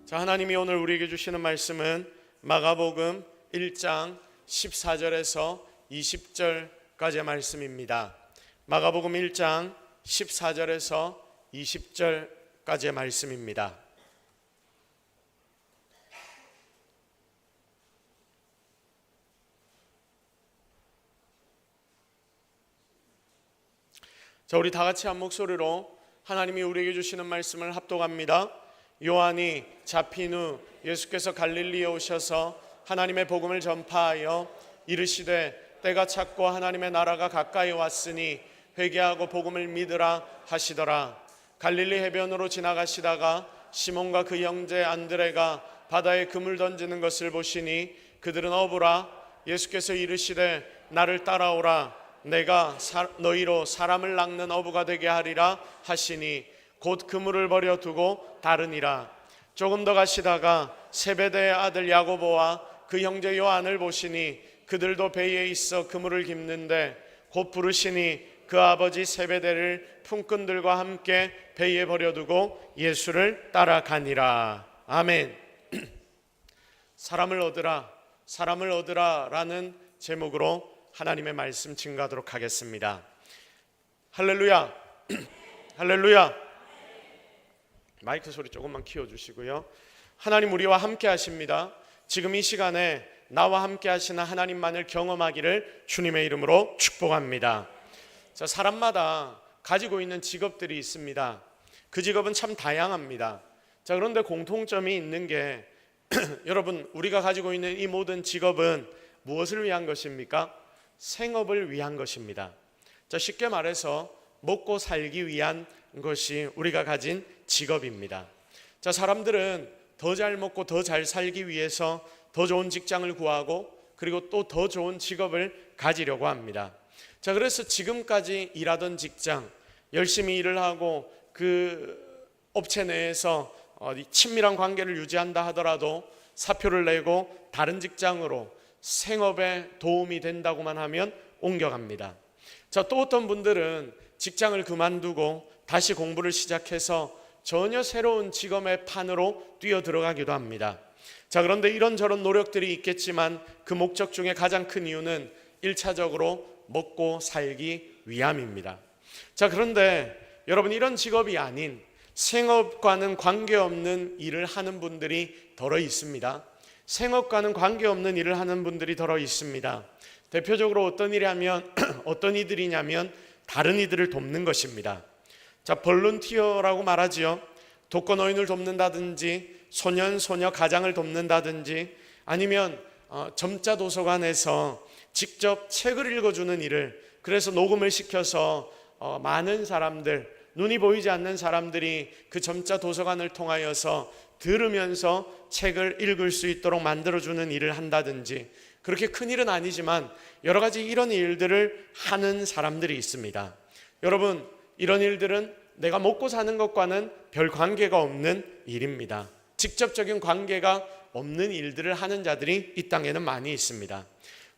자, 하나님이 오늘 우리에게 주시는 말씀은 마가복음 1장 14절에서 20절까지의 말씀입니다. 마가복음 1장 14절에서 20절까지의 말씀입니다. 자, 우리 다 같이 한 목소리로 하나님이 우리에게 주시는 말씀을 합독합니다. 요한이 잡힌 후 예수께서 갈릴리에 오셔서 하나님의 복음을 전파하여 이르시되 때가 찼고 하나님의 나라가 가까이 왔으니 회개하고 복음을 믿으라 하시더라. 갈릴리 해변으로 지나가시다가 시몬과 그 형제 안드레가 바다에 그물 던지는 것을 보시니 그들은 어부라. 예수께서 이르시되 나를 따라오라. 내가 너희로 사람을 낚는 어부가 되게 하리라 하시니 곧 그물을 버려 두고 다르니라. 조금 더 가시다가 세베대의 아들 야고보와 그 형제 요한을 보시니 그들도 배에 있어 그물을 깁는데 곧 부르시니 그 아버지 세베대를 품꾼들과 함께 배에 버려두고 예수를 따라가니라. 아멘. 사람을 얻으라 라는 제목으로 하나님의 말씀 증거하도록 하겠습니다. 할렐루야. 할렐루야. 마이크 소리 조금만 키워주시고요. 하나님 우리와 함께 하십니다. 지금 이 시간에 나와 함께 하시는 하나님만을 경험하기를 주님의 이름으로 축복합니다. 자, 사람마다 가지고 있는 직업들이 있습니다. 그 직업은 참 다양합니다. 자, 그런데 공통점이 있는 게 여러분, 우리가 가지고 있는 이 모든 직업은 무엇을 위한 것입니까? 생업을 위한 것입니다. 자, 쉽게 말해서 먹고 살기 위한 것이 우리가 가진 직업입니다. 자, 사람들은 더 잘 먹고 더 잘 살기 위해서 더 좋은 직장을 구하고 그리고 또 더 좋은 직업을 가지려고 합니다. 자, 그래서 지금까지 일하던 직장, 열심히 일을 하고 그 업체 내에서 친밀한 관계를 유지한다 하더라도 사표를 내고 다른 직장으로 생업에 도움이 된다고만 하면 옮겨갑니다. 자, 또 어떤 분들은 직장을 그만두고 다시 공부를 시작해서 전혀 새로운 직업의 판으로 뛰어 들어가기도 합니다. 자, 그런데 이런저런 노력들이 있겠지만 그 목적 중에 가장 큰 이유는 1차적으로 먹고 살기 위함입니다. 자, 그런데 여러분, 이런 직업이 아닌 생업과는 관계없는 일을 하는 분들이 더러 있습니다. 생업과는 관계없는 일을 하는 분들이 더러 있습니다. 대표적으로 어떤 이들이냐면 다른 이들을 돕는 것입니다. 자, 볼런티어라고 말하지요. 독거노인을 돕는다든지 소년, 소녀, 가장을 돕는다든지 아니면 점자 도서관에서 직접 책을 읽어주는 일을, 그래서 녹음을 시켜서 많은 사람들, 눈이 보이지 않는 사람들이 그 점자 도서관을 통하여서 들으면서 책을 읽을 수 있도록 만들어주는 일을 한다든지, 그렇게 큰 일은 아니지만 여러 가지 이런 일들을 하는 사람들이 있습니다. 여러분, 이런 일들은 내가 먹고 사는 것과는 별 관계가 없는 일입니다. 직접적인 관계가 없는 일들을 하는 자들이 이 땅에는 많이 있습니다.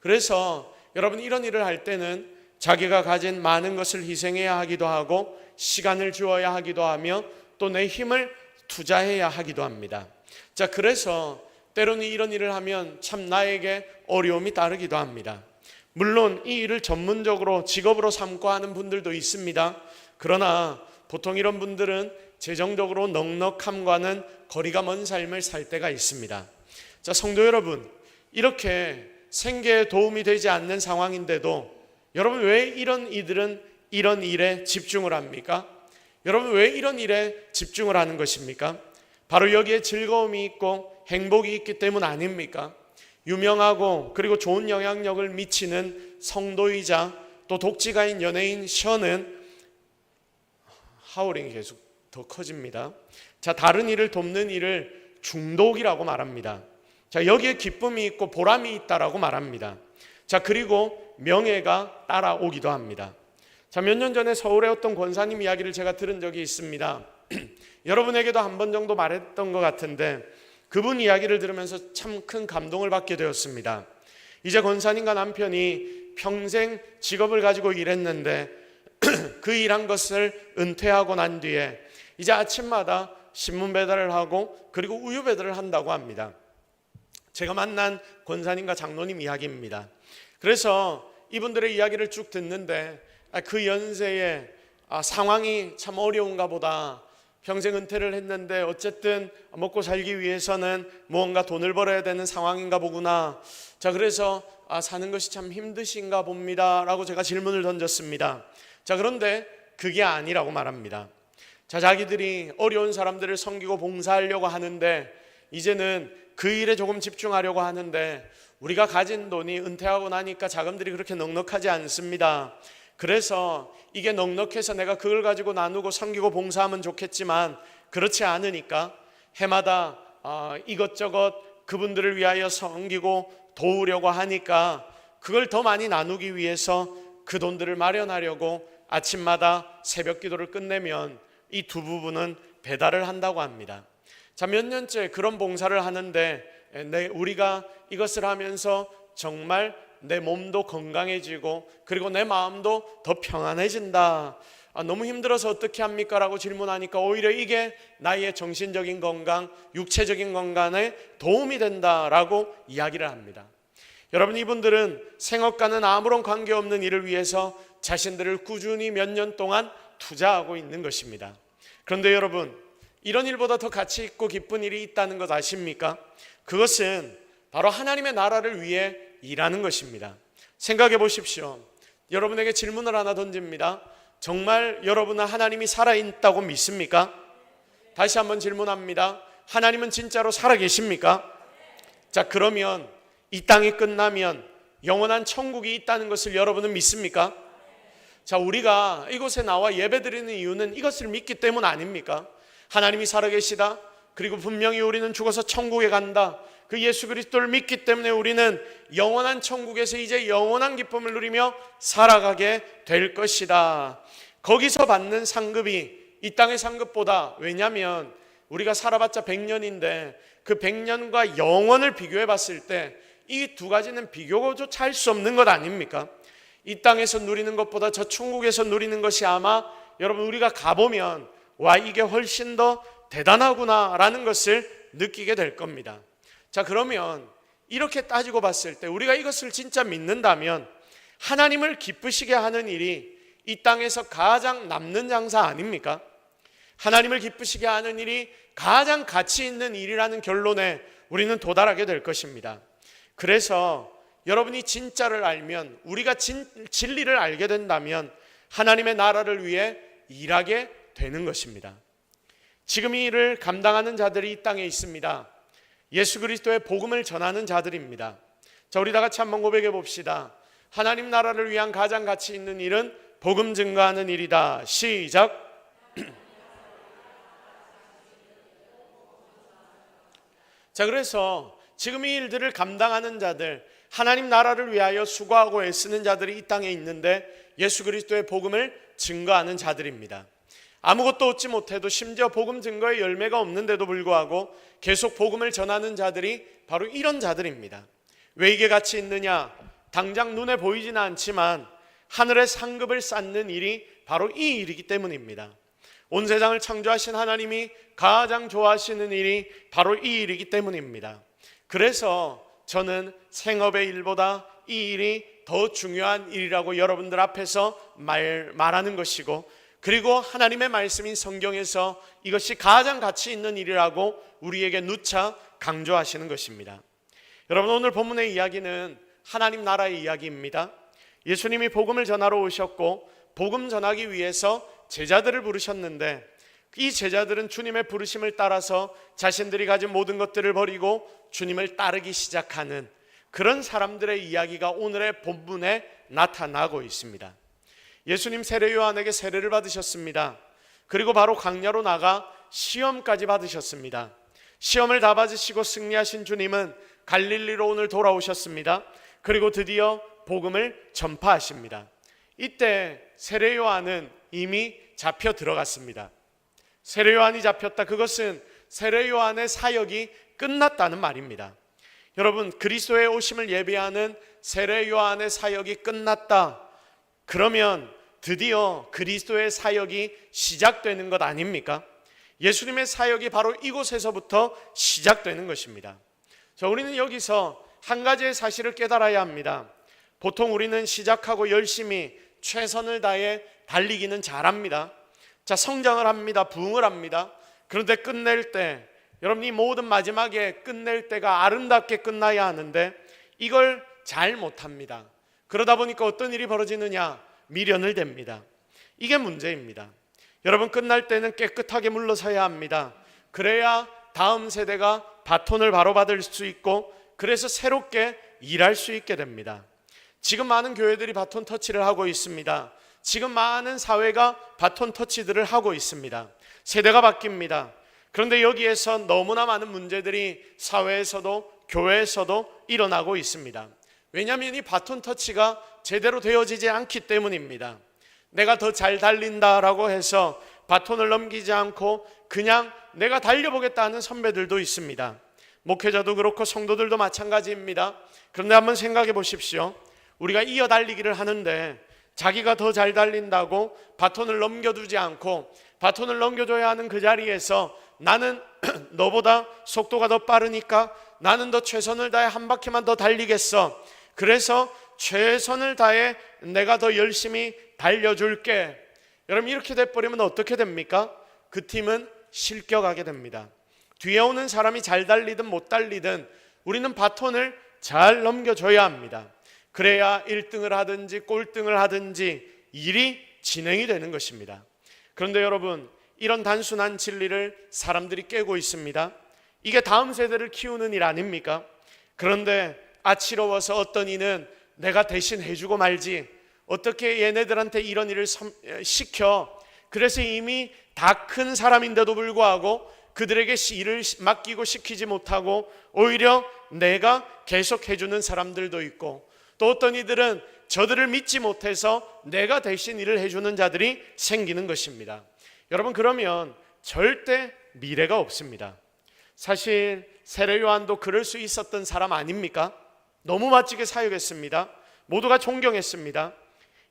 그래서 여러분, 이런 일을 할 때는 자기가 가진 많은 것을 희생해야 하기도 하고 시간을 주어야 하기도 하며 또 내 힘을 투자해야 하기도 합니다. 자, 그래서 때로는 이런 일을 하면 참 나에게 어려움이 따르기도 합니다. 물론 이 일을 전문적으로 직업으로 삼고 하는 분들도 있습니다. 그러나 보통 이런 분들은 재정적으로 넉넉함과는 거리가 먼 삶을 살 때가 있습니다. 자, 성도 여러분, 이렇게 생계에 도움이 되지 않는 상황인데도 여러분, 왜 이런 이들은 이런 일에 집중을 합니까? 여러분, 왜 이런 일에 집중을 하는 것입니까? 바로 여기에 즐거움이 있고 행복이 있기 때문 아닙니까? 유명하고 그리고 좋은 영향력을 미치는 성도이자 또 독지가인 연예인 션은 하울링이 계속 더 커집니다. 자, 다른 일을 돕는 일을 중독이라고 말합니다. 자, 여기에 기쁨이 있고 보람이 있다라고 말합니다. 자, 그리고 명예가 따라오기도 합니다. 자, 몇 년 전에 서울의 어떤 권사님 이야기를 제가 들은 적이 있습니다. 여러분에게도 한 번 정도 말했던 것 같은데 그분 이야기를 들으면서 참 큰 감동을 받게 되었습니다. 이제 권사님과 남편이 평생 직업을 가지고 일했는데 그 일한 것을 은퇴하고 난 뒤에 이제 아침마다 신문 배달을 하고 그리고 우유 배달을 한다고 합니다. 제가 만난 권사님과 장로님 이야기입니다. 그래서 이분들의 이야기를 쭉 듣는데 그 연세에 상황이 참 어려운가 보다. 평생 은퇴를 했는데 어쨌든 먹고 살기 위해서는 무언가 돈을 벌어야 되는 상황인가 보구나. 자, 그래서 사는 것이 참 힘드신가 봅니다 라고 제가 질문을 던졌습니다. 자, 그런데 그게 아니라고 말합니다. 자, 자기들이 어려운 사람들을 섬기고 봉사하려고 하는데 이제는 그 일에 조금 집중하려고 하는데 우리가 가진 돈이 은퇴하고 나니까 자금들이 그렇게 넉넉하지 않습니다. 그래서 이게 넉넉해서 내가 그걸 가지고 나누고 섬기고 봉사하면 좋겠지만 그렇지 않으니까 해마다 이것저것 그분들을 위하여 섬기고 도우려고 하니까 그걸 더 많이 나누기 위해서 그 돈들을 마련하려고 아침마다 새벽 기도를 끝내면 이 두 부부는 배달을 한다고 합니다. 자, 몇 년째 그런 봉사를 하는데 우리가 이것을 하면서 정말 내 몸도 건강해지고 그리고 내 마음도 더 평안해진다. 너무 힘들어서 어떻게 합니까? 라고 질문하니까 오히려 이게 나의 정신적인 건강, 육체적인 건강에 도움이 된다라고 이야기를 합니다. 여러분, 이분들은 생업과는 아무런 관계없는 일을 위해서 자신들을 꾸준히 몇 년 동안 투자하고 있는 것입니다. 그런데 여러분, 이런 일보다 더 가치 있고 기쁜 일이 있다는 것 아십니까? 그것은 바로 하나님의 나라를 위해 일하는 것입니다. 생각해 보십시오. 여러분에게 질문을 하나 던집니다. 정말 여러분은 하나님이 살아있다고 믿습니까? 다시 한번 질문합니다. 하나님은 진짜로 살아계십니까? 자, 그러면 이 땅이 끝나면 영원한 천국이 있다는 것을 여러분은 믿습니까? 자, 우리가 이곳에 나와 예배드리는 이유는 이것을 믿기 때문 아닙니까? 하나님이 살아계시다. 그리고 분명히 우리는 죽어서 천국에 간다. 그 예수 그리스도를 믿기 때문에 우리는 영원한 천국에서 이제 영원한 기쁨을 누리며 살아가게 될 것이다. 거기서 받는 상급이 이 땅의 상급보다, 왜냐하면 우리가 살아봤자 100년인데 그 100년과 영원을 비교해 봤을 때 이 두 가지는 비교조차 할 수 없는 것 아닙니까? 이 땅에서 누리는 것보다 저 천국에서 누리는 것이 아마 여러분 우리가 가보면 와, 이게 훨씬 더 대단하구나 라는 것을 느끼게 될 겁니다. 자, 그러면 이렇게 따지고 봤을 때 우리가 이것을 진짜 믿는다면 하나님을 기쁘시게 하는 일이 이 땅에서 가장 남는 장사 아닙니까? 하나님을 기쁘시게 하는 일이 가장 가치 있는 일이라는 결론에 우리는 도달하게 될 것입니다. 그래서 여러분이 진짜를 알면, 우리가 진리를 알게 된다면 하나님의 나라를 위해 일하게 되는 것입니다. 지금 이 일을 감당하는 자들이 이 땅에 있습니다. 예수 그리스도의 복음을 전하는 자들입니다. 자, 우리 다 같이 한번 고백해 봅시다. 하나님 나라를 위한 가장 가치 있는 일은 복음 증거하는 일이다. 시작. 자, 그래서 지금 이 일들을 감당하는 자들, 하나님 나라를 위하여 수고하고 애쓰는 자들이 이 땅에 있는데 예수 그리스도의 복음을 증거하는 자들입니다. 아무것도 얻지 못해도 심지어 복음 증거의 열매가 없는데도 불구하고 계속 복음을 전하는 자들이 바로 이런 자들입니다. 왜 이게 가치 있느냐? 당장 눈에 보이지는 않지만 하늘의 상급을 쌓는 일이 바로 이 일이기 때문입니다. 온 세상을 창조하신 하나님이 가장 좋아하시는 일이 바로 이 일이기 때문입니다. 그래서 저는 생업의 일보다 이 일이 더 중요한 일이라고 여러분들 앞에서 말하는 것이고, 그리고 하나님의 말씀인 성경에서 이것이 가장 가치 있는 일이라고 우리에게 누차 강조하시는 것입니다. 여러분, 오늘 본문의 이야기는 하나님 나라의 이야기입니다. 예수님이 복음을 전하러 오셨고 복음 전하기 위해서 제자들을 부르셨는데 이 제자들은 주님의 부르심을 따라서 자신들이 가진 모든 것들을 버리고 주님을 따르기 시작하는 그런 사람들의 이야기가 오늘의 본문에 나타나고 있습니다. 예수님 세례 요한에게 세례를 받으셨습니다. 그리고 바로 광야로 나가 시험까지 받으셨습니다. 시험을 다 받으시고 승리하신 주님은 갈릴리로 오늘 돌아오셨습니다. 그리고 드디어 복음을 전파하십니다. 이때 세례 요한은 이미 잡혀 들어갔습니다. 세례 요한이 잡혔다. 그것은 세례 요한의 사역이 끝났다는 말입니다. 여러분, 그리스도의 오심을 예비하는 세례 요한의 사역이 끝났다. 그러면 드디어 그리스도의 사역이 시작되는 것 아닙니까? 예수님의 사역이 바로 이곳에서부터 시작되는 것입니다. 자, 우리는 여기서 한 가지의 사실을 깨달아야 합니다. 보통 우리는 시작하고 열심히 최선을 다해 달리기는 잘합니다. 자, 성장을 합니다. 부흥을 합니다. 그런데 끝낼 때, 여러분이 모든 마지막에 끝낼 때가 아름답게 끝나야 하는데 이걸 잘 못합니다. 그러다 보니까 어떤 일이 벌어지느냐? 미련을 댑니다. 이게 문제입니다. 여러분, 끝날 때는 깨끗하게 물러서야 합니다. 그래야 다음 세대가 바톤을 바로 받을 수 있고, 그래서 새롭게 일할 수 있게 됩니다. 지금 많은 교회들이 바톤 터치를 하고 있습니다. 지금 많은 사회가 바톤 터치들을 하고 있습니다. 세대가 바뀝니다. 그런데 여기에서 너무나 많은 문제들이 사회에서도 교회에서도 일어나고 있습니다. 왜냐하면 이 바톤 터치가 제대로 되어지지 않기 때문입니다. 내가 더 잘 달린다라고 해서 바톤을 넘기지 않고 그냥 내가 달려보겠다 하는 선배들도 있습니다. 목회자도 그렇고 성도들도 마찬가지입니다. 그런데 한번 생각해 보십시오. 우리가 이어 달리기를 하는데 자기가 더 잘 달린다고 바톤을 넘겨두지 않고, 바톤을 넘겨줘야 하는 그 자리에서 나는 너보다 속도가 더 빠르니까 나는 더 최선을 다해 한 바퀴만 더 달리겠어. 그래서 최선을 다해 내가 더 열심히 달려줄게. 여러분, 이렇게 돼버리면 어떻게 됩니까? 그 팀은 실격하게 됩니다. 뒤에 오는 사람이 잘 달리든 못 달리든 우리는 바톤을 잘 넘겨줘야 합니다. 그래야 1등을 하든지 꼴등을 하든지 일이 진행이 되는 것입니다. 그런데 여러분, 이런 단순한 진리를 사람들이 깨고 있습니다. 이게 다음 세대를 키우는 일 아닙니까? 그런데 아치러워서 어떤 이는 내가 대신 해주고 말지, 어떻게 얘네들한테 이런 일을 시켜. 그래서 이미 다 큰 사람인데도 불구하고 그들에게 일을 맡기고 시키지 못하고 오히려 내가 계속 해주는 사람들도 있고, 또 어떤 이들은 저들을 믿지 못해서 내가 대신 일을 해주는 자들이 생기는 것입니다. 여러분, 그러면 절대 미래가 없습니다. 사실 세례 요한도 그럴 수 있었던 사람 아닙니까? 너무 멋지게 사역했습니다. 모두가 존경했습니다.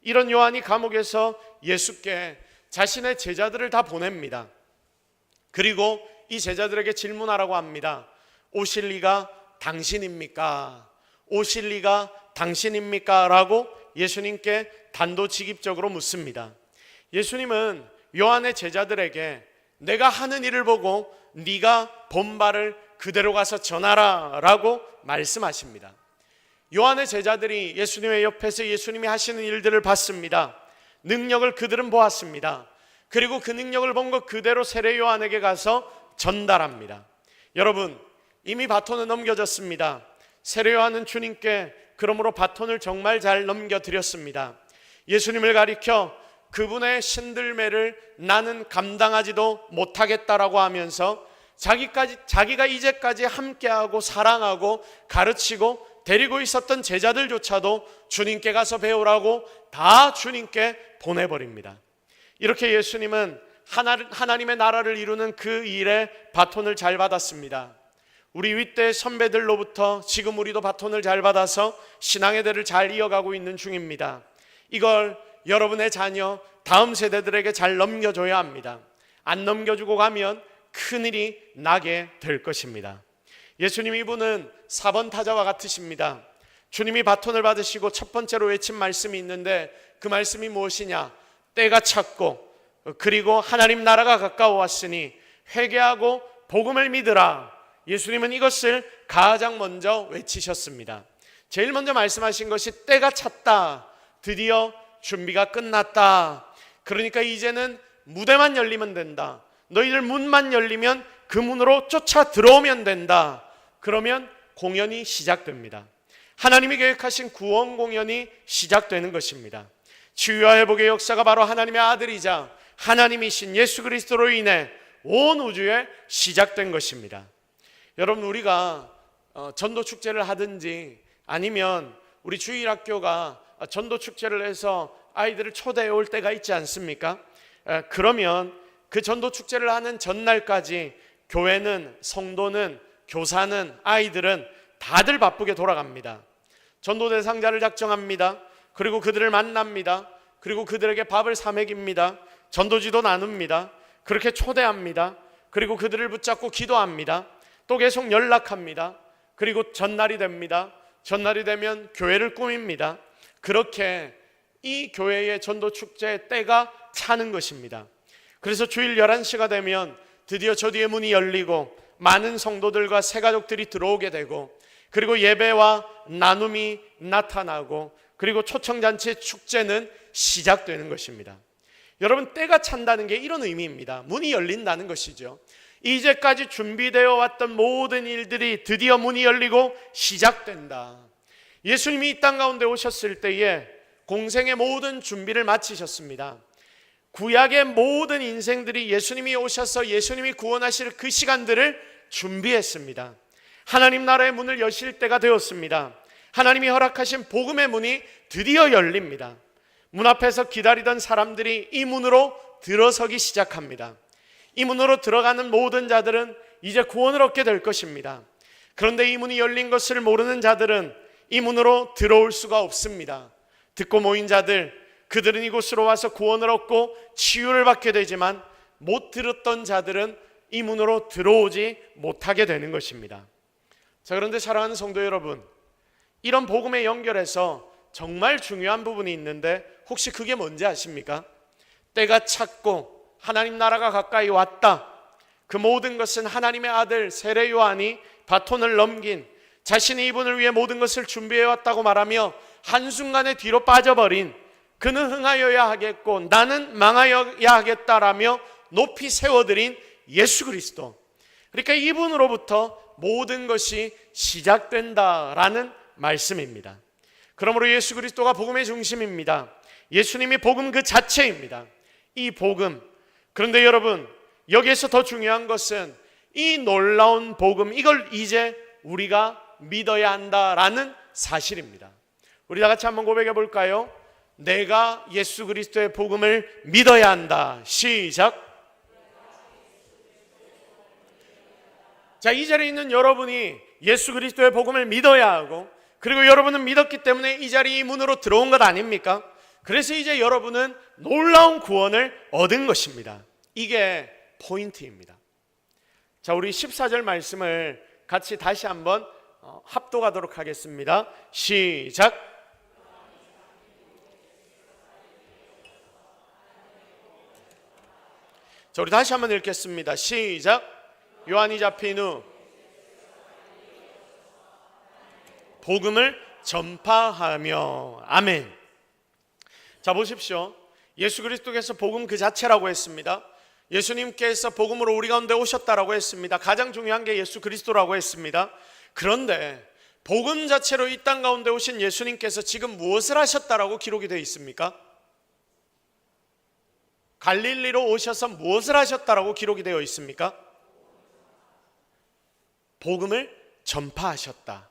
이런 요한이 감옥에서 예수께 자신의 제자들을 다 보냅니다. 그리고 이 제자들에게 질문하라고 합니다. 오실 리가 당신입니까? 오실 리가 당신입니까? 라고 예수님께 단도직입적으로 묻습니다. 예수님은 요한의 제자들에게 내가 하는 일을 보고 네가 본 바를 그대로 가서 전하라 라고 말씀하십니다. 요한의 제자들이 예수님의 옆에서 예수님이 하시는 일들을 봤습니다. 능력을 그들은 보았습니다. 그리고 그 능력을 본 것 그대로 세례 요한에게 가서 전달합니다. 여러분, 이미 바톤은 넘겨졌습니다. 세례 요한은 주님께 그러므로 바톤을 정말 잘 넘겨드렸습니다. 예수님을 가리켜 그분의 신들매를 나는 감당하지도 못하겠다라고 하면서 자기가 이제까지 함께하고 사랑하고 가르치고 데리고 있었던 제자들조차도 주님께 가서 배우라고 다 주님께 보내버립니다. 이렇게 예수님은 하나님의 나라를 이루는 그 일에 바톤을 잘 받았습니다. 우리 윗대 선배들로부터 지금 우리도 바톤을 잘 받아서 신앙의 대를 잘 이어가고 있는 중입니다. 이걸 여러분의 자녀, 다음 세대들에게 잘 넘겨줘야 합니다. 안 넘겨주고 가면 큰일이 나게 될 것입니다. 예수님, 이분은 4번 타자와 같으십니다. 주님이 바톤을 받으시고 첫 번째로 외친 말씀이 있는데 그 말씀이 무엇이냐? 때가 찼고 그리고 하나님 나라가 가까워왔으니 회개하고 복음을 믿으라. 예수님은 이것을 가장 먼저 외치셨습니다. 제일 먼저 말씀하신 것이 때가 찼다. 드디어 준비가 끝났다. 그러니까 이제는 무대만 열리면 된다. 너희들 문만 열리면 그 문으로 쫓아 들어오면 된다. 그러면 공연이 시작됩니다. 하나님이 계획하신 구원 공연이 시작되는 것입니다. 치유와 회복의 역사가 바로 하나님의 아들이자 하나님이신 예수 그리스도로 인해 온 우주에 시작된 것입니다. 여러분, 우리가 전도 축제를 하든지 아니면 우리 주일학교가 전도 축제를 해서 아이들을 초대해 올 때가 있지 않습니까? 그러면 그 전도 축제를 하는 전날까지 교회는, 성도는, 교사는, 아이들은 다들 바쁘게 돌아갑니다. 전도 대상자를 작정합니다. 그리고 그들을 만납니다. 그리고 그들에게 밥을 사 먹입니다. 전도지도 나눕니다. 그렇게 초대합니다. 그리고 그들을 붙잡고 기도합니다. 또 계속 연락합니다. 그리고 전날이 됩니다. 전날이 되면 교회를 꾸밉니다. 그렇게 이 교회의 전도 축제의 때가 차는 것입니다. 그래서 주일 11시가 되면 드디어 저 뒤에 문이 열리고 많은 성도들과 새가족들이 들어오게 되고, 그리고 예배와 나눔이 나타나고, 그리고 초청잔치의 축제는 시작되는 것입니다. 여러분, 때가 찬다는 게 이런 의미입니다. 문이 열린다는 것이죠. 이제까지 준비되어 왔던 모든 일들이 드디어 문이 열리고 시작된다. 예수님이 이 땅 가운데 오셨을 때에 공생의 모든 준비를 마치셨습니다. 구약의 모든 인생들이 예수님이 오셔서 예수님이 구원하실 그 시간들을 준비했습니다. 하나님 나라의 문을 여실 때가 되었습니다. 하나님이 허락하신 복음의 문이 드디어 열립니다. 문 앞에서 기다리던 사람들이 이 문으로 들어서기 시작합니다. 이 문으로 들어가는 모든 자들은 이제 구원을 얻게 될 것입니다. 그런데 이 문이 열린 것을 모르는 자들은 이 문으로 들어올 수가 없습니다. 듣고 모인 자들, 그들은 이곳으로 와서 구원을 얻고 치유를 받게 되지만 못 들었던 자들은 이 문으로 들어오지 못하게 되는 것입니다. 자, 그런데 사랑하는 성도 여러분, 이런 복음에 연결해서 정말 중요한 부분이 있는데 혹시 그게 뭔지 아십니까? 때가 찼고 하나님 나라가 가까이 왔다. 그 모든 것은 하나님의 아들 세례 요한이 바톤을 넘긴, 자신이 이분을 위해 모든 것을 준비해왔다고 말하며 한순간에 뒤로 빠져버린, 그는 흥하여야 하겠고 나는 망하여야 하겠다라며 높이 세워드린 예수 그리스도, 그러니까 이분으로부터 모든 것이 시작된다라는 말씀입니다. 그러므로 예수 그리스도가 복음의 중심입니다. 예수님이 복음 그 자체입니다. 이 복음. 그런데 여러분, 여기에서 더 중요한 것은 이 놀라운 복음, 이걸 이제 우리가 믿어야 한다라는 사실입니다. 우리 다 같이 한번 고백해 볼까요? 내가 예수 그리스도의 복음을 믿어야 한다. 시작. 자, 이 자리에 있는 여러분이 예수 그리스도의 복음을 믿어야 하고, 그리고 여러분은 믿었기 때문에 이 자리 문으로 들어온 것 아닙니까? 그래서 이제 여러분은 놀라운 구원을 얻은 것입니다. 이게 포인트입니다. 자, 우리 14절 말씀을 같이 다시 한번 합독하도록 하겠습니다. 시작. 자, 우리 다시 한번 읽겠습니다. 시작. 요한이 잡힌 후 복음을 전파하며. 아멘. 자, 보십시오. 예수 그리스도께서 복음 그 자체라고 했습니다. 예수님께서 복음으로 우리 가운데 오셨다라고 했습니다. 가장 중요한 게 예수 그리스도라고 했습니다. 그런데 복음 자체로 이 땅 가운데 오신 예수님께서 지금 무엇을 하셨다라고 기록이 되어 있습니까? 갈릴리로 오셔서 무엇을 하셨다라고 기록이 되어 있습니까? 복음을 전파하셨다.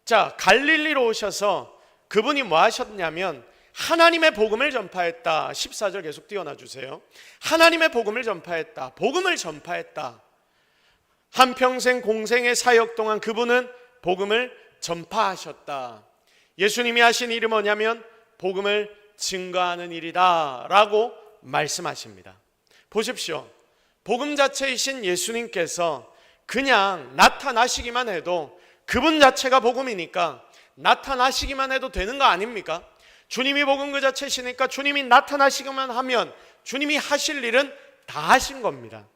자, 갈릴리로 오셔서 그분이 뭐 하셨냐면 하나님의 복음을 전파했다. 14절 계속 띄워놔 주세요. 하나님의 복음을 전파했다. 복음을 전파했다. 한평생 공생의 사역 동안 그분은 복음을 전파하셨다. 예수님이 하신 일이 뭐냐면 복음을 증거하는 일이다 라고 말씀하십니다. 보십시오. 복음 자체이신 예수님께서 그냥 나타나시기만 해도, 그분 자체가 복음이니까 나타나시기만 해도 되는 거 아닙니까? 주님이 복음 그 자체시니까 주님이 나타나시기만 하면 주님이 하실 일은 다 하신 겁니다.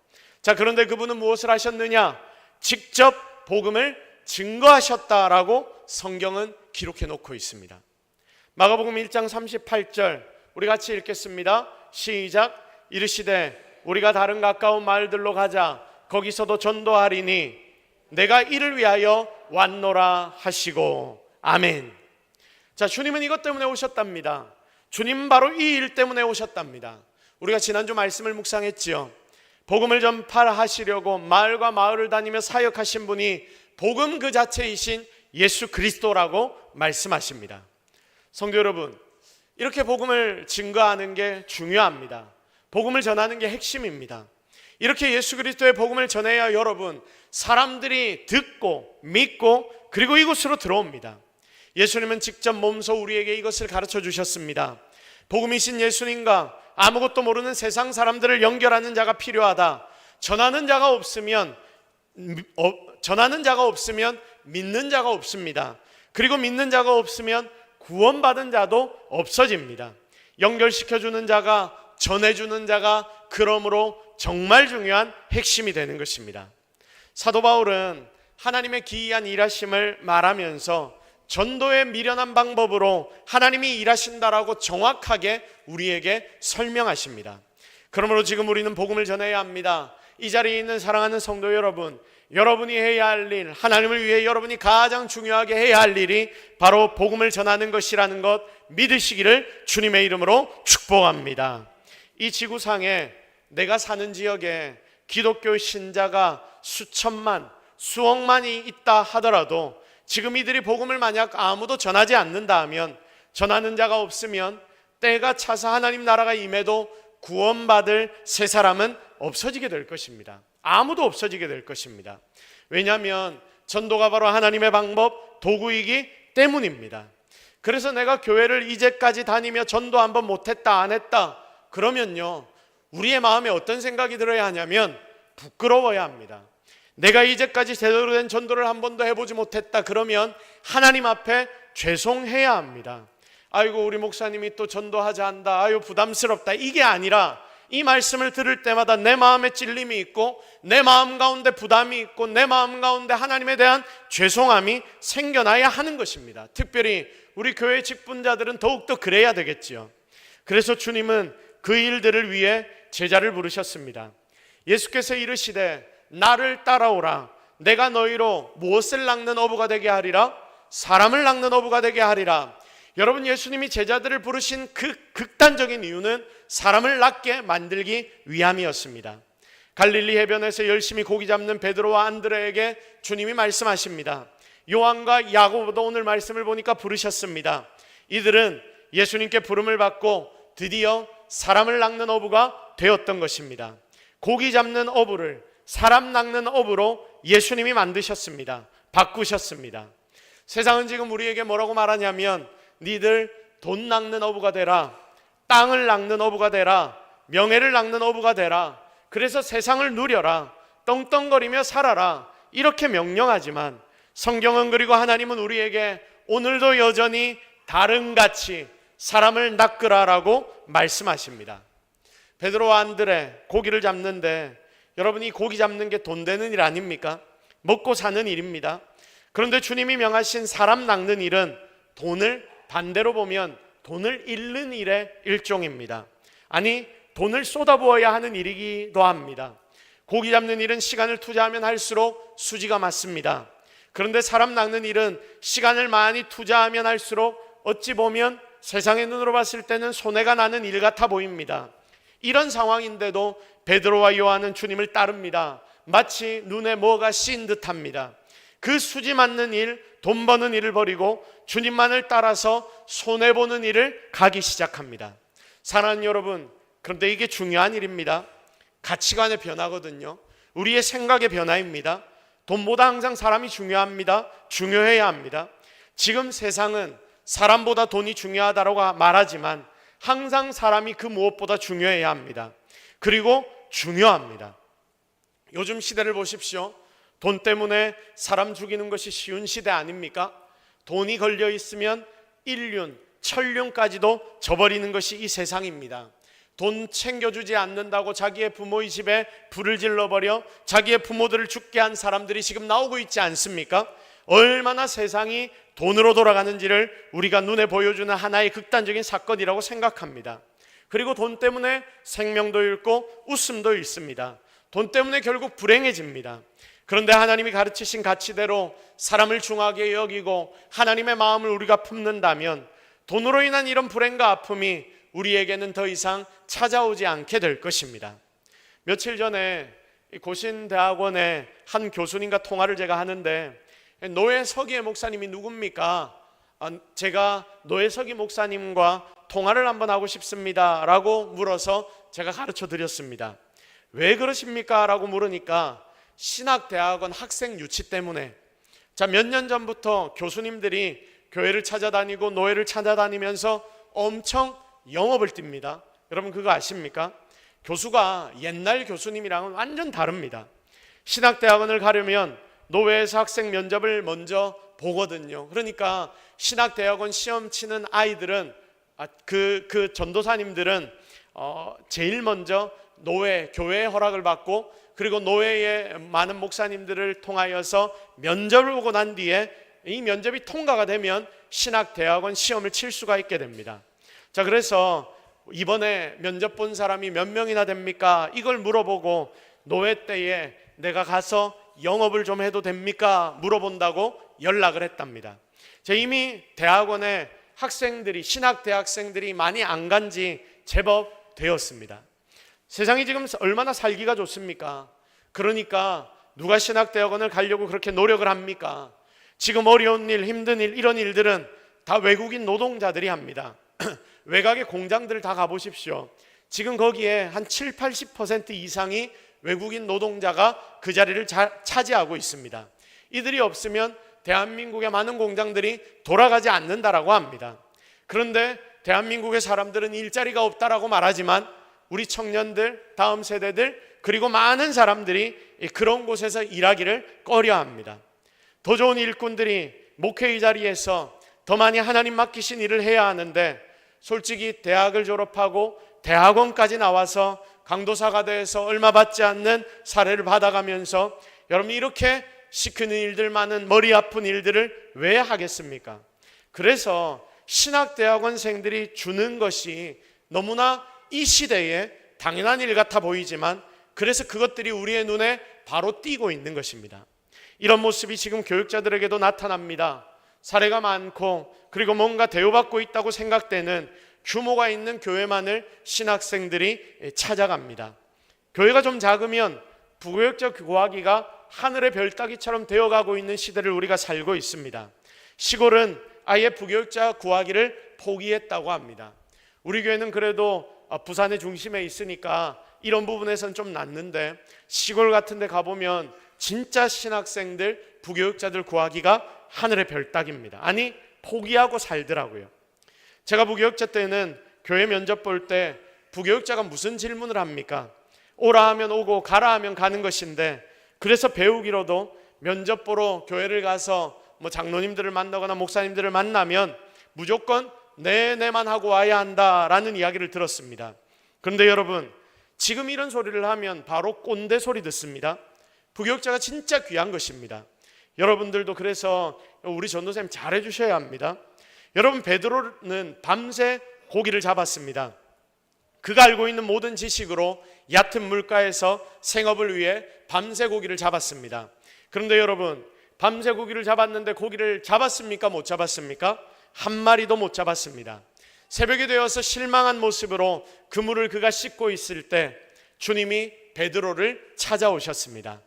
자, 그런데 그분은 무엇을 하셨느냐? 직접 복음을 증거하셨다라고 성경은 기록해 놓고 있습니다. 마가복음 1장 38절 우리 같이 읽겠습니다. 시작. 이르시되 우리가 다른 가까운 마을들로 가자. 거기서도 전도하리니 내가 이를 위하여 왔노라 하시고. 아멘. 자, 주님은 이것 때문에 오셨답니다. 주님은 바로 이 일 때문에 오셨답니다. 우리가 지난주 말씀을 묵상했지요. 복음을 전파하시려고 마을과 마을을 다니며 사역하신 분이 복음 그 자체이신 예수 그리스도라고 말씀하십니다. 성도 여러분, 이렇게 복음을 증거하는 게 중요합니다. 복음을 전하는 게 핵심입니다. 이렇게 예수 그리스도의 복음을 전해야 여러분, 사람들이 듣고 믿고 그리고 이곳으로 들어옵니다. 예수님은 직접 몸소 우리에게 이것을 가르쳐 주셨습니다. 복음이신 예수님과 아무것도 모르는 세상 사람들을 연결하는 자가 필요하다. 전하는 자가 없으면 믿는 자가 없습니다. 그리고 믿는 자가 없으면 구원받은 자도 없어집니다. 연결시켜주는 자가, 전해주는 자가 그러므로 정말 중요한 핵심이 되는 것입니다. 사도 바울은 하나님의 기이한 일하심을 말하면서 전도의 미련한 방법으로 하나님이 일하신다라고 정확하게 우리에게 설명하십니다. 그러므로 지금 우리는 복음을 전해야 합니다. 이 자리에 있는 사랑하는 성도 여러분, 여러분이 해야 할 일, 하나님을 위해 여러분이 가장 중요하게 해야 할 일이 바로 복음을 전하는 것이라는 것 믿으시기를 주님의 이름으로 축복합니다. 이 지구상에 내가 사는 지역에 기독교 신자가 수천만, 수억만이 있다 하더라도 지금 이들이 복음을 만약 아무도 전하지 않는다 하면, 전하는 자가 없으면 때가 차서 하나님 나라가 임해도 구원받을 세 사람은 없어지게 될 것입니다. 아무도 없어지게 될 것입니다. 왜냐하면 전도가 바로 하나님의 방법, 도구이기 때문입니다. 그래서 내가 교회를 이제까지 다니며 전도 한번 못했다, 안 했다 그러면요, 우리의 마음에 어떤 생각이 들어야 하냐면 부끄러워야 합니다. 내가 이제까지 제대로 된 전도를 한 번도 해보지 못했다 그러면 하나님 앞에 죄송해야 합니다. 아이고 우리 목사님이 또 전도하자 한다, 아유 부담스럽다, 이게 아니라 이 말씀을 들을 때마다 내 마음에 찔림이 있고 내 마음 가운데 부담이 있고 내 마음 가운데 하나님에 대한 죄송함이 생겨나야 하는 것입니다. 특별히 우리 교회 직분자들은 더욱더 그래야 되겠지요. 그래서 주님은 그 일들을 위해 제자를 부르셨습니다. 예수께서 이르시되 나를 따라오라. 내가 너희로 무엇을 낚는 어부가 되게 하리라? 사람을 낚는 어부가 되게 하리라. 여러분, 예수님이 제자들을 부르신 그 극단적인 이유는 사람을 낚게 만들기 위함이었습니다. 갈릴리 해변에서 열심히 고기 잡는 베드로와 안드레에게 주님이 말씀하십니다. 요한과 야고보도 오늘 말씀을 보니까 부르셨습니다. 이들은 예수님께 부름을 받고 드디어 사람을 낚는 어부가 되었던 것입니다. 고기 잡는 어부를 사람 낚는 어부로 예수님이 만드셨습니다. 바꾸셨습니다. 세상은 지금 우리에게 뭐라고 말하냐면 니들 돈 낚는 어부가 되라, 땅을 낚는 어부가 되라, 명예를 낚는 어부가 되라, 그래서 세상을 누려라, 떵떵거리며 살아라, 이렇게 명령하지만 성경은, 그리고 하나님은 우리에게 오늘도 여전히 다른같이 사람을 낚으라라고 말씀하십니다. 베드로와 안드레 고기를 잡는데, 여러분이 고기 잡는 게 돈 되는 일 아닙니까? 먹고 사는 일입니다. 그런데 주님이 명하신 사람 낚는 일은 돈을, 반대로 보면 돈을 잃는 일의 일종입니다. 아니, 돈을 쏟아부어야 하는 일이기도 합니다. 고기 잡는 일은 시간을 투자하면 할수록 수지가 맞습니다. 그런데 사람 낚는 일은 시간을 많이 투자하면 할수록 어찌 보면 세상의 눈으로 봤을 때는 손해가 나는 일 같아 보입니다. 이런 상황인데도 베드로와 요한은 주님을 따릅니다. 마치 눈에 뭐가 씌인 듯합니다. 그 수지 맞는 일, 돈 버는 일을 버리고 주님만을 따라서 손해보는 일을 가기 시작합니다. 사랑하는 여러분, 그런데 이게 중요한 일입니다. 가치관의 변화거든요. 우리의 생각의 변화입니다. 돈보다 항상 사람이 중요합니다. 중요해야 합니다. 지금 세상은 사람보다 돈이 중요하다고 말하지만 항상 사람이 그 무엇보다 중요해야 합니다. 그리고 중요합니다. 요즘 시대를 보십시오. 돈 때문에 사람 죽이는 것이 쉬운 시대 아닙니까? 돈이 걸려 있으면 인륜, 천륜까지도 저버리는 것이 이 세상입니다. 돈 챙겨주지 않는다고 자기의 부모의 집에 불을 질러버려 자기의 부모들을 죽게 한 사람들이 지금 나오고 있지 않습니까? 얼마나 세상이 돈으로 돌아가는지를 우리가 눈에 보여주는 하나의 극단적인 사건이라고 생각합니다. 그리고 돈 때문에 생명도 잃고 웃음도 잃습니다. 돈 때문에 결국 불행해집니다. 그런데 하나님이 가르치신 가치대로 사람을 중하게 여기고 하나님의 마음을 우리가 품는다면 돈으로 인한 이런 불행과 아픔이 우리에게는 더 이상 찾아오지 않게 될 것입니다. 며칠 전에 고신대학원의 한 교수님과 통화를 제가 하는데, 노예석이 목사님이 누굽니까? 제가 노예석이 목사님과 통화를 한번 하고 싶습니다 라고 물어서 제가 가르쳐 드렸습니다. 왜 그러십니까? 라고 물으니까 신학대학원 학생 유치 때문에. 자, 몇 년 전부터 교수님들이 교회를 찾아다니고 노예를 찾아다니면서 엄청 영업을 띱니다. 여러분 그거 아십니까? 교수가 옛날 교수님이랑은 완전 다릅니다. 신학대학원을 가려면 노회에서 학생 면접을 먼저 보거든요. 그러니까 신학대학원 시험 치는 아이들은 그 전도사님들은 제일 먼저 노회, 교회의 허락을 받고 그리고 노회의 많은 목사님들을 통하여서 면접을 보고 난 뒤에 이 면접이 통과가 되면 신학대학원 시험을 칠 수가 있게 됩니다. 자, 그래서 이번에 면접 본 사람이 몇 명이나 됩니까? 이걸 물어보고 노회 때에 내가 가서 영업을 좀 해도 됩니까? 물어본다고 연락을 했답니다. 이미 대학원에 학생들이, 신학대학생들이 많이 안 간 지 제법 되었습니다. 세상이 지금 얼마나 살기가 좋습니까? 그러니까 누가 신학대학원을 가려고 그렇게 노력을 합니까? 지금 어려운 일, 힘든 일, 이런 일들은 다 외국인 노동자들이 합니다. 외곽의 공장들 다 가보십시오. 지금 거기에 한 7, 80% 이상이 외국인 노동자가 그 자리를 차지하고 있습니다. 이들이 없으면 대한민국의 많은 공장들이 돌아가지 않는다라고 합니다. 그런데 대한민국의 사람들은 일자리가 없다라고 말하지만 우리 청년들, 다음 세대들, 그리고 많은 사람들이 그런 곳에서 일하기를 꺼려합니다. 더 좋은 일꾼들이 목회의 자리에서 더 많이 하나님 맡기신 일을 해야 하는데 솔직히 대학을 졸업하고 대학원까지 나와서 강도사가 돼서 얼마 받지 않는 사례를 받아가면서 여러분 이렇게 시키는 일들, 많은 머리 아픈 일들을 왜 하겠습니까? 그래서 신학대학원생들이 주는 것이 너무나 이 시대에 당연한 일 같아 보이지만 그래서 그것들이 우리의 눈에 바로 띄고 있는 것입니다. 이런 모습이 지금 교육자들에게도 나타납니다. 사례가 많고 그리고 뭔가 대우받고 있다고 생각되는 규모가 있는 교회만을 신학생들이 찾아갑니다. 교회가 좀 작으면 부교육자 구하기가 하늘의 별 따기처럼 되어가고 있는 시대를 우리가 살고 있습니다. 시골은 아예 부교육자 구하기를 포기했다고 합니다. 우리 교회는 그래도 부산의 중심에 있으니까 이런 부분에서는 좀 낫는데 시골 같은 데 가보면 진짜 신학생들, 부교육자들 구하기가 하늘의 별 따기입니다. 아니 포기하고 살더라고요. 제가 부교육자 때는 교회 면접 볼 때 부교육자가 무슨 질문을 합니까? 오라 하면 오고 가라 하면 가는 것인데 그래서 배우기로도 면접 보러 교회를 가서 장로님들을 만나거나 목사님들을 만나면 무조건 네만 하고 와야 한다라는 이야기를 들었습니다. 그런데 여러분 지금 이런 소리를 하면 바로 꼰대 소리 듣습니다. 부교육자가 진짜 귀한 것입니다. 여러분들도 그래서 우리 전도사님 잘해 주셔야 합니다. 여러분 베드로는 밤새 고기를 잡았습니다. 그가 알고 있는 모든 지식으로 얕은 물가에서 생업을 위해 밤새 고기를 잡았습니다. 그런데 여러분 밤새 고기를 잡았는데 고기를 잡았습니까? 못 잡았습니까? 한 마리도 못 잡았습니다. 새벽이 되어서 실망한 모습으로 그물을 그가 씻고 있을 때 주님이 베드로를 찾아오셨습니다.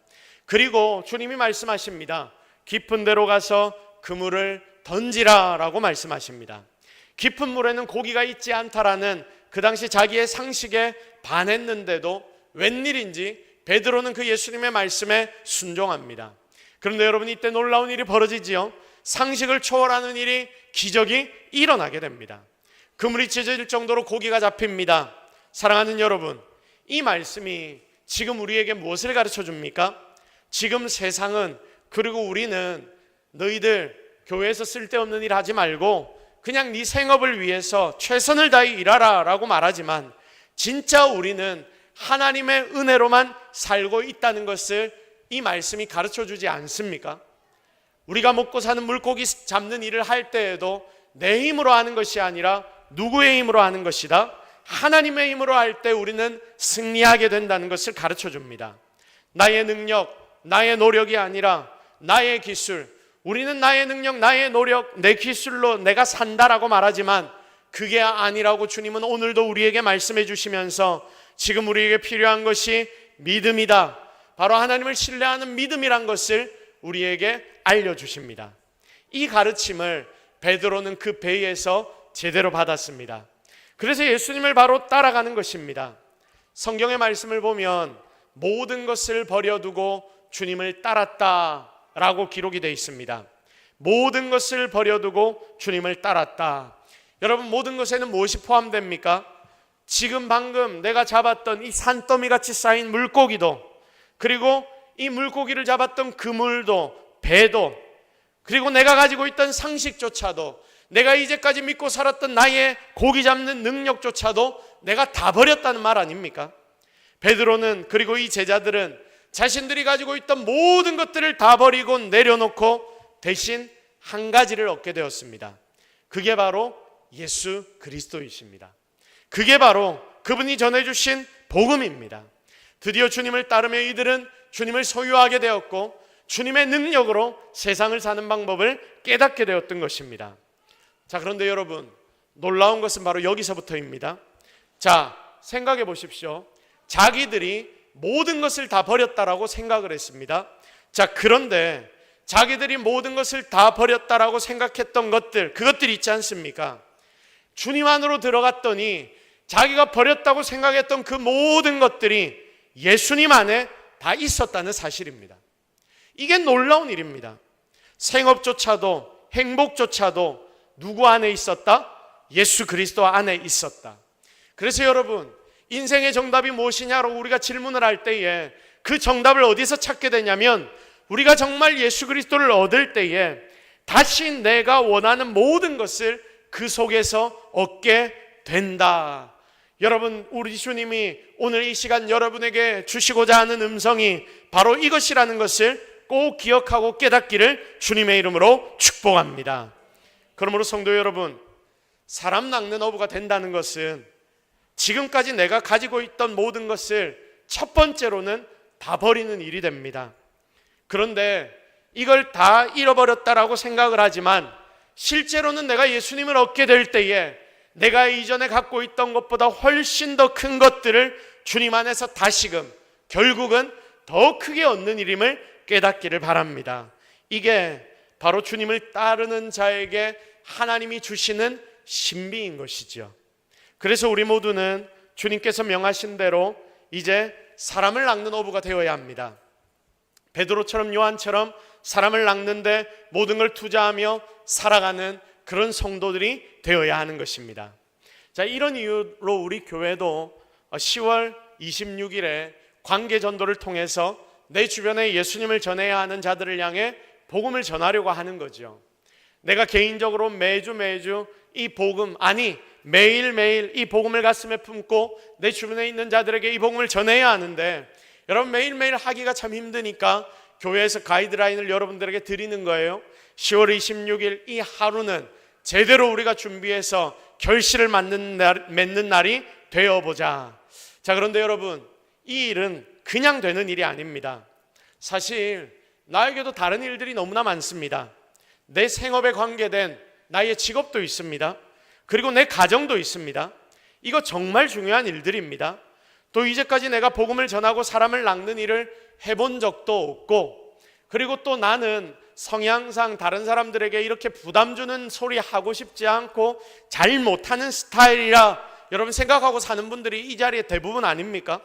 그리고 주님이 말씀하십니다. 깊은 데로 가서 그물을 던지라 라고 말씀하십니다. 깊은 물에는 고기가 있지 않다라는 그 당시 자기의 상식에 반했는데도 웬일인지 베드로는 그 예수님의 말씀에 순종합니다. 그런데 여러분 이때 놀라운 일이 벌어지지요. 상식을 초월하는 일이, 기적이 일어나게 됩니다. 그물이 찢어질 정도로 고기가 잡힙니다. 사랑하는 여러분, 이 말씀이 지금 우리에게 무엇을 가르쳐 줍니까? 지금 세상은, 그리고 우리는 너희들 교회에서 쓸데없는 일 하지 말고 그냥 네 생업을 위해서 최선을 다해 일하라 라고 말하지만 진짜 우리는 하나님의 은혜로만 살고 있다는 것을 이 말씀이 가르쳐 주지 않습니까? 우리가 먹고 사는 물고기 잡는 일을 할 때에도 내 힘으로 하는 것이 아니라 누구의 힘으로 하는 것이다? 하나님의 힘으로 할 때 우리는 승리하게 된다는 것을 가르쳐 줍니다. 나의 능력, 나의 노력이 아니라 나의 기술, 우리는 나의 능력, 나의 노력, 내 기술로 내가 산다라고 말하지만 그게 아니라고 주님은 오늘도 우리에게 말씀해 주시면서 지금 우리에게 필요한 것이 믿음이다. 바로 하나님을 신뢰하는 믿음이란 것을 우리에게 알려주십니다. 이 가르침을 베드로는 그 배에서 제대로 받았습니다. 그래서 예수님을 바로 따라가는 것입니다. 성경의 말씀을 보면 모든 것을 버려두고 주님을 따랐다라고 기록이 되어 있습니다. 모든 것을 버려두고 주님을 따랐다. 여러분 모든 것에는 무엇이 포함됩니까? 지금 방금 내가 잡았던 이 산더미 같이 쌓인 물고기도, 그리고 이 물고기를 잡았던 그물도, 배도, 그리고 내가 가지고 있던 상식조차도, 내가 이제까지 믿고 살았던 나의 고기 잡는 능력조차도 내가 다 버렸다는 말 아닙니까? 베드로는, 그리고 이 제자들은 자신들이 가지고 있던 모든 것들을 다 버리고 내려놓고 대신 한 가지를 얻게 되었습니다. 그게 바로 예수 그리스도이십니다. 그게 바로 그분이 전해주신 복음입니다. 드디어 주님을 따르며 이들은 주님을 소유하게 되었고 주님의 능력으로 세상을 사는 방법을 깨닫게 되었던 것입니다. 자, 그런데 여러분, 놀라운 것은 바로 여기서부터입니다. 자, 생각해 보십시오. 자기들이 모든 것을 다 버렸다라고 생각을 했습니다. 자, 그런데 자기들이 모든 것을 다 버렸다라고 생각했던 것들, 그것들이 있지 않습니까? 주님 안으로 들어갔더니 자기가 버렸다고 생각했던 그 모든 것들이 예수님 안에 다 있었다는 사실입니다. 이게 놀라운 일입니다. 생업조차도, 행복조차도 누구 안에 있었다? 예수 그리스도 안에 있었다. 그래서 여러분, 인생의 정답이 무엇이냐고 우리가 질문을 할 때에 그 정답을 어디서 찾게 되냐면, 우리가 정말 예수 그리스도를 얻을 때에 다시 내가 원하는 모든 것을 그 속에서 얻게 된다. 여러분, 우리 주님이 오늘 이 시간 여러분에게 주시고자 하는 음성이 바로 이것이라는 것을 꼭 기억하고 깨닫기를 주님의 이름으로 축복합니다. 그러므로 성도 여러분, 사람 낚는 어부가 된다는 것은 지금까지 내가 가지고 있던 모든 것을 첫 번째로는 다 버리는 일이 됩니다. 그런데 이걸 다 잃어버렸다라고 생각을 하지만 실제로는 내가 예수님을 얻게 될 때에 내가 이전에 갖고 있던 것보다 훨씬 더 큰 것들을 주님 안에서 다시금 결국은 더 크게 얻는 일임을 깨닫기를 바랍니다. 이게 바로 주님을 따르는 자에게 하나님이 주시는 신비인 것이죠. 그래서 우리 모두는 주님께서 명하신 대로 이제 사람을 낚는 어부가 되어야 합니다. 베드로처럼 요한처럼 사람을 낚는데 모든 걸 투자하며 살아가는 그런 성도들이 되어야 하는 것입니다. 자, 이런 이유로 우리 교회도 10월 26일에 관계 전도를 통해서 내 주변에 예수님을 전해야 하는 자들을 향해 복음을 전하려고 하는 거죠. 내가 개인적으로 매주 이 복음, 아니 매일매일 이 복음을 가슴에 품고 내 주변에 있는 자들에게 이 복음을 전해야 하는데, 여러분 매일매일 하기가 참 힘드니까 교회에서 가이드라인을 여러분들에게 드리는 거예요. 10월 26일 이 하루는 제대로 우리가 준비해서 결실을 맺는 날이 되어보자. 자, 그런데 여러분, 이 일은 그냥 되는 일이 아닙니다. 사실 나에게도 다른 일들이 너무나 많습니다. 내 생업에 관계된 나의 직업도 있습니다. 그리고 내 가정도 있습니다. 이거 정말 중요한 일들입니다. 또 이제까지 내가 복음을 전하고 사람을 낚는 일을 해본 적도 없고, 그리고 또 나는 성향상 다른 사람들에게 이렇게 부담 주는 소리 하고 싶지 않고 잘 못하는 스타일이라 여러분 생각하고 사는 분들이 이 자리에 대부분 아닙니까?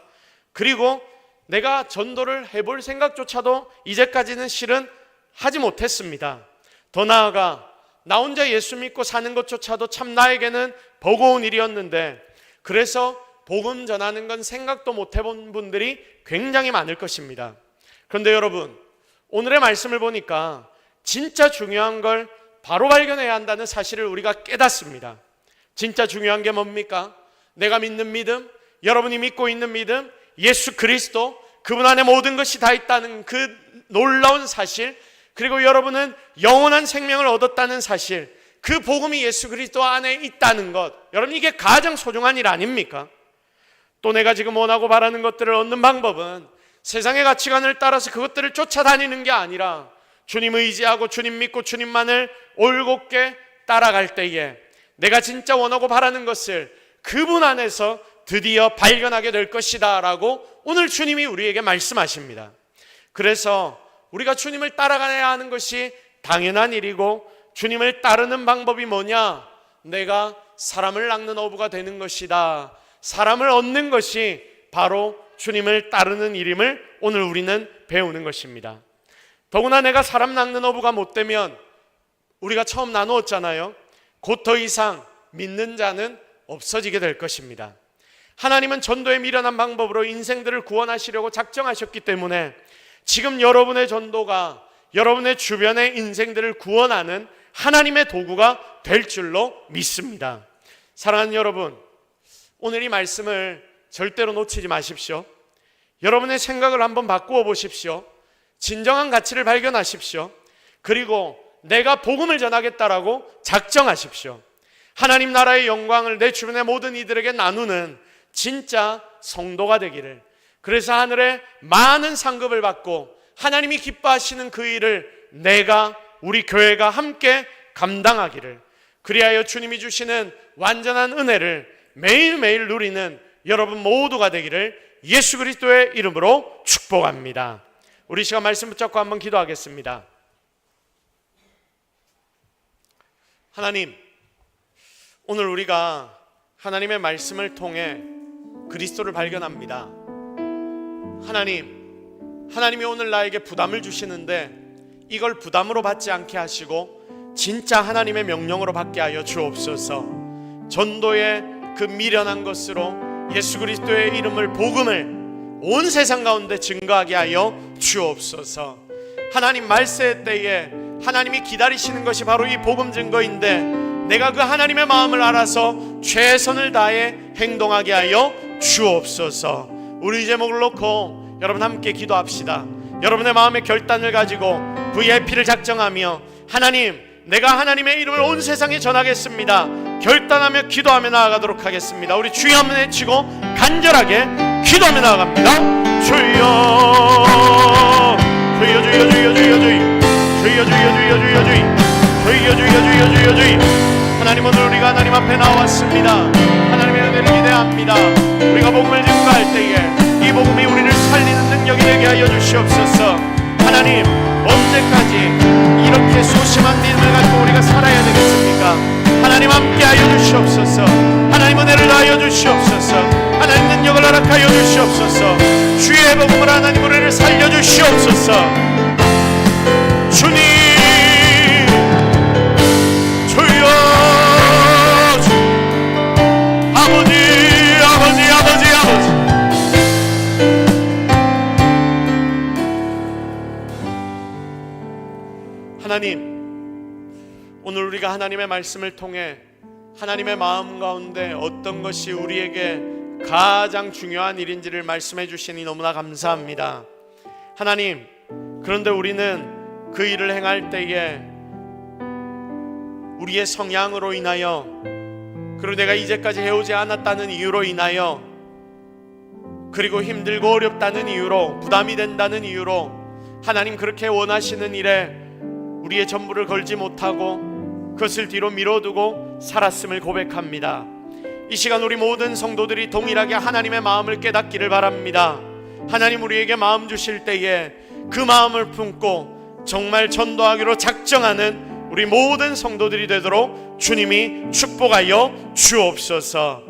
그리고 내가 전도를 해볼 생각조차도 이제까지는 실은 하지 못했습니다. 더 나아가 나 혼자 예수 믿고 사는 것조차도 참 나에게는 버거운 일이었는데, 그래서 복음 전하는 건 생각도 못 해본 분들이 굉장히 많을 것입니다. 그런데 여러분, 오늘의 말씀을 보니까 진짜 중요한 걸 바로 발견해야 한다는 사실을 우리가 깨닫습니다. 진짜 중요한 게 뭡니까? 내가 믿는 믿음, 여러분이 믿고 있는 믿음, 예수 그리스도, 그분 안에 모든 것이 다 있다는 그 놀라운 사실, 그리고 여러분은 영원한 생명을 얻었다는 사실, 그 복음이 예수 그리스도 안에 있다는 것, 여러분 이게 가장 소중한 일 아닙니까? 또 내가 지금 원하고 바라는 것들을 얻는 방법은 세상의 가치관을 따라서 그것들을 쫓아다니는 게 아니라 주님 의지하고 주님 믿고 주님만을 올곧게 따라갈 때에 내가 진짜 원하고 바라는 것을 그분 안에서 드디어 발견하게 될 것이다 라고 오늘 주님이 우리에게 말씀하십니다. 그래서 우리가 주님을 따라가야 하는 것이 당연한 일이고, 주님을 따르는 방법이 뭐냐? 내가 사람을 낚는 어부가 되는 것이다. 사람을 얻는 것이 바로 주님을 따르는 일임을 오늘 우리는 배우는 것입니다. 더구나 내가 사람 낚는 어부가 못 되면 우리가 처음 나누었잖아요. 곧 더 이상 믿는 자는 없어지게 될 것입니다. 하나님은 전도에 미련한 방법으로 인생들을 구원하시려고 작정하셨기 때문에 지금 여러분의 전도가 여러분의 주변의 인생들을 구원하는 하나님의 도구가 될 줄로 믿습니다. 사랑하는 여러분, 오늘 이 말씀을 절대로 놓치지 마십시오. 여러분의 생각을 한번 바꾸어 보십시오. 진정한 가치를 발견하십시오. 그리고 내가 복음을 전하겠다라고 작정하십시오. 하나님 나라의 영광을 내 주변의 모든 이들에게 나누는 진짜 성도가 되기를, 그래서 하늘에 많은 상급을 받고 하나님이 기뻐하시는 그 일을 내가, 우리 교회가 함께 감당하기를, 그리하여 주님이 주시는 완전한 은혜를 매일매일 누리는 여러분 모두가 되기를 예수 그리스도의 이름으로 축복합니다. 우리 시간 말씀 붙잡고 한번 기도하겠습니다. 하나님, 오늘 우리가 하나님의 말씀을 통해 그리스도를 발견합니다. 하나님이 오늘 나에게 부담을 주시는데 이걸 부담으로 받지 않게 하시고 진짜 하나님의 명령으로 받게 하여 주옵소서. 전도의 그 미련한 것으로 예수 그리스도의 이름을, 복음을 온 세상 가운데 증거하게 하여 주옵소서. 하나님 말세의 때에 하나님이 기다리시는 것이 바로 이 복음 증거인데 내가 그 하나님의 마음을 알아서 최선을 다해 행동하게 하여 주옵소서. 우리 제목을 놓고 여러분 함께 기도합시다. 여러분의 마음의 결단을 가지고 VIP를 작정하며 하나님, 내가 하나님의 이름을 온 세상에 전하겠습니다. 결단하며 기도하며 나아가도록 하겠습니다. 우리 주여 한번 외치고 간절하게 기도하며 나아갑니다. 주여, 주여, 주여, 주여, 주여, 주여, 주여, 주여, 주여, 주여, 주여, 주여, 주여, 주여, 주여. 하나님, 오늘 우리가 하나님 앞에 나왔습니다. 하나님의 은혜를 기대합니다. 우리가 복음을 증거할 때에 이 복음이 우리를 살리는 능력이 되게 하여 주시옵소서. 하나님, 언제까지 이렇게 소심한 믿음을 가지고 우리가 살아야 되겠습니까? 하나님 함께 하여 주시옵소서. 하나님 은혜를 하여 주시옵소서. 하나님 능력을 허락하여 주시옵소서. 주의 복음을 하나님 우리를 살려 주시옵소서. 주님, 주여, 아버지, 아버지, 아버지, 아버지. 하나님, 오늘 우리가 하나님의 말씀을 통해 하나님의 마음 가운데 어떤 것이 우리에게 가장 중요한 일인지를 말씀해 주시니 너무나 감사합니다. 하나님, 그런데 우리는 그 일을 행할 때에 우리의 성향으로 인하여, 그리고 내가 이제까지 해오지 않았다는 이유로 인하여, 그리고 힘들고 어렵다는 이유로, 부담이 된다는 이유로 하나님 그렇게 원하시는 일에 우리의 전부를 걸지 못하고 그것을 뒤로 미뤄두고 살았음을 고백합니다. 이 시간 우리 모든 성도들이 동일하게 하나님의 마음을 깨닫기를 바랍니다. 하나님 우리에게 마음 주실 때에 그 마음을 품고 정말 전도하기로 작정하는 우리 모든 성도들이 되도록 주님이 축복하여 주옵소서.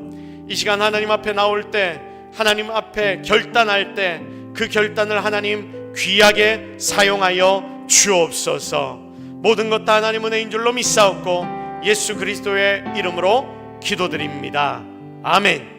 이 시간 하나님 앞에 나올 때, 하나님 앞에 결단할 때 그 결단을 하나님 귀하게 사용하여 주옵소서. 모든 것 다 하나님 은혜인 줄로 믿사옵고 예수 그리스도의 이름으로 기도드립니다. 아멘.